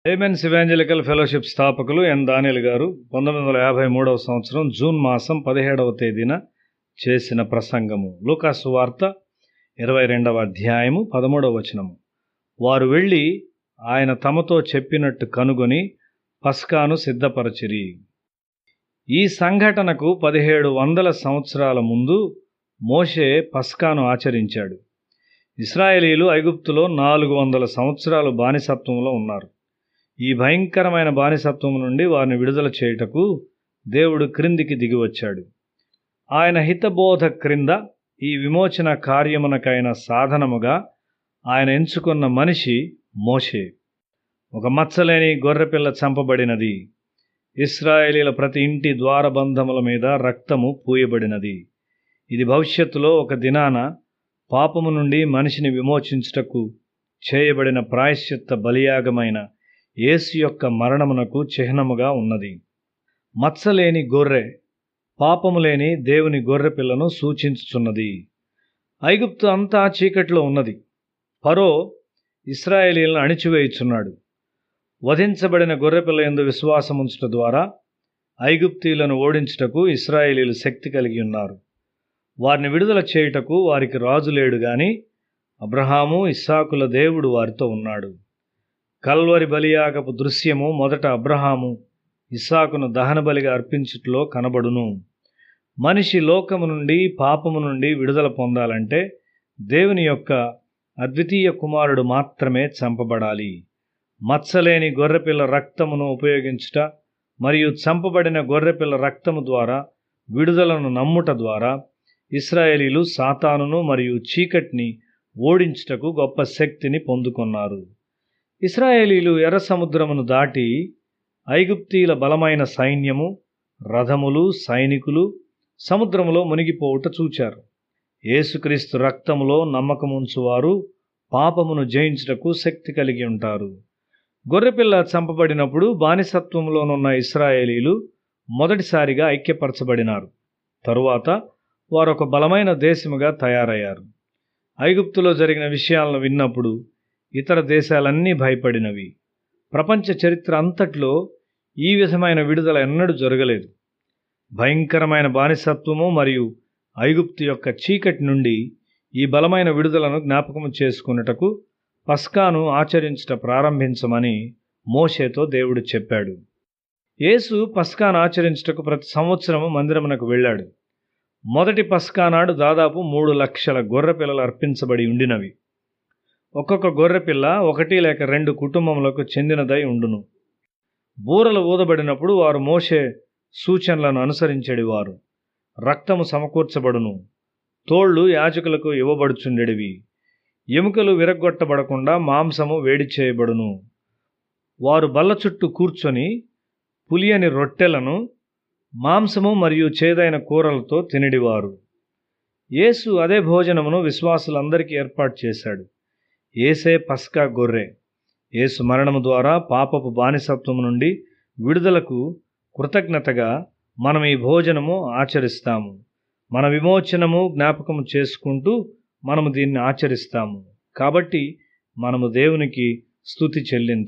ఏమెన్స్ evangelical fellowship స్థాపకులు ఎన్ దానియేల్ గారు 1953వ సంవత్సరం జూన్ మాసం 17వ తేదీన చేసిన ప్రసంగము. లూకా సువార్త 22వ అధ్యాయము 13వ వచనము. వారు వెళ్ళి ఆయన తమతో చెప్పినట్టు కనుగొని పస్కాను సిద్ధపరచిరి. ఈ సంఘటనకు 1700 సంవత్సరాల ముందు మోషే పస్కాను ఆచరించాడు. ఇశ్రాయేలీలు ఐగుప్తులో 400 సంవత్సరాలు బానిసత్వంలో ఉన్నారు. ఈ భయంకరమైన బానిసత్వం నుండి వారిని విడుదల చేయుటకు దేవుడు క్రిందికి దిగివచ్చాడు. ఆయన హితబోధ క్రింద ఈ విమోచన కార్యమునకైన సాధనముగా ఆయన ఎంచుకున్న మనిషి మోషే. ఒక మచ్చలేని గొర్రెపిల్ల చంపబడినది. ఇశ్రాయేలీల ప్రతి ఇంటి ద్వారబంధముల మీద రక్తము పూయబడినది. ఇది భవిష్యత్తులో ఒక దినాన పాపము నుండి మనిషిని విమోచించుటకు చేయబడిన ప్రాయశ్చిత్త బలియాగమైన యేసు యొక్క మరణమునకు చిహ్నముగా ఉన్నది. మచ్చలేని గొర్రె పాపము లేని దేవుని గొర్రెపిల్లను సూచించుచున్నది. ఐగుప్తు అంతా చీకట్లో ఉన్నది. ఫరో ఇశ్రాయేలీలను అణిచివేయుచున్నాడు. వధించబడిన గొర్రెపిల్ల యందు విశ్వాసముంచుట ద్వారా ఐగుప్తీయులను ఓడించుటకు ఇశ్రాయేలీలు శక్తి కలిగి ఉన్నారు. వారిని విడుదల చేయుటకు వారికి రాజు లేడు గాని అబ్రహాము ఇస్సాకుల దేవుడు వారితో ఉన్నాడు. కల్వరి బలియాగపు దృశ్యము మొదట అబ్రహాము ఇస్సాకును దహనబలిగా అర్పించుటలో కనబడును. మనిషి లోకము నుండి పాపము నుండి విడుదల పొందాలంటే దేవుని యొక్క అద్వితీయ కుమారుడు మాత్రమే చంపబడాలి. మచ్చలేని గొర్రెపిల్ల రక్తమును ఉపయోగించుట మరియు చంపబడిన గొర్రెపిల్ల రక్తము ద్వారా విడుదలను నమ్ముట ద్వారా ఇశ్రాయేలీలు సాతానును మరియు చీకటిని ఓడించుటకు గొప్ప శక్తిని పొందుకున్నారు. ఇశ్రాయేలీలు ఎర్ర సముద్రమును దాటి ఐగుప్తీయుల బలమైన సైన్యము, రథములు, సైనికులు సముద్రములో మునిగిపోవుట చూచారు. యేసుక్రీస్తు రక్తములో నమ్మకముంచువారు పాపమును జయించుటకు శక్తి కలిగి ఉంటారు. గొర్రెపిల్ల చంపబడినప్పుడు బానిసత్వంలోనున్న ఇశ్రాయేలీలు మొదటిసారిగా ఐక్యపరచబడినారు. తరువాత వారు ఒక బలమైన దేశముగా తయారయ్యారు. ఐగుప్తులో జరిగిన విషయాలను విన్నప్పుడు ఇతర దేశాలన్నీ భయపడినవి. ప్రపంచ చరిత్ర అంతట్లో ఈ విధమైన విడుదల ఎన్నడూ జరగలేదు. భయంకరమైన బానిసత్వము మరియు ఐగుప్తు యొక్క చీకటి నుండి ఈ బలమైన విడుదలను జ్ఞాపకము చేసుకున్నటకు పస్కాను ఆచరించుట ప్రారంభించమని మోషేతో దేవుడు చెప్పాడు. యేసు పస్కాను ఆచరించుటకు ప్రతి సంవత్సరము మందిరమునకు వెళ్ళాడు. మొదటి పస్కా నాడు దాదాపు 3 లక్షల గొర్రెపిల్లలు అర్పించబడి ఉండినవి. ఒక్కొక్క గొర్రెపిల్ల 1 లేక 2 కుటుంబములకు చెందినదై ఉండును. బూరలు ఊదబడినప్పుడు వారు మోషే సూచనలను అనుసరించేడివారు. రక్తము సమకూర్చబడును. తోళ్లు యాజకులకు ఇవ్వబడుచుండెడివి. ఎముకలు విరగ్గొట్టబడకుండా మాంసము వేడి చేయబడును. వారు బల్ల చుట్టూ కూర్చొని పులియని రొట్టెలను మాంసము మరియు చేదైన కూరలతో తినడివారు. యేసు అదే భోజనమును విశ్వాసులందరికీ ఏర్పాటు చేశాడు. యేసే పస్కా గొర్రె. యేసు మరణము ద్వారా పాపపు బానిసత్వము నుండి విడుదలకు కృతజ్ఞతగా మనం ఈ భోజనము ఆచరిస్తాము. మన విమోచనము జ్ఞాపకము చేసుకుంటూ మనము దీన్ని ఆచరిస్తాము. కాబట్టి మనము దేవునికి స్తుతి చెల్లించాలి.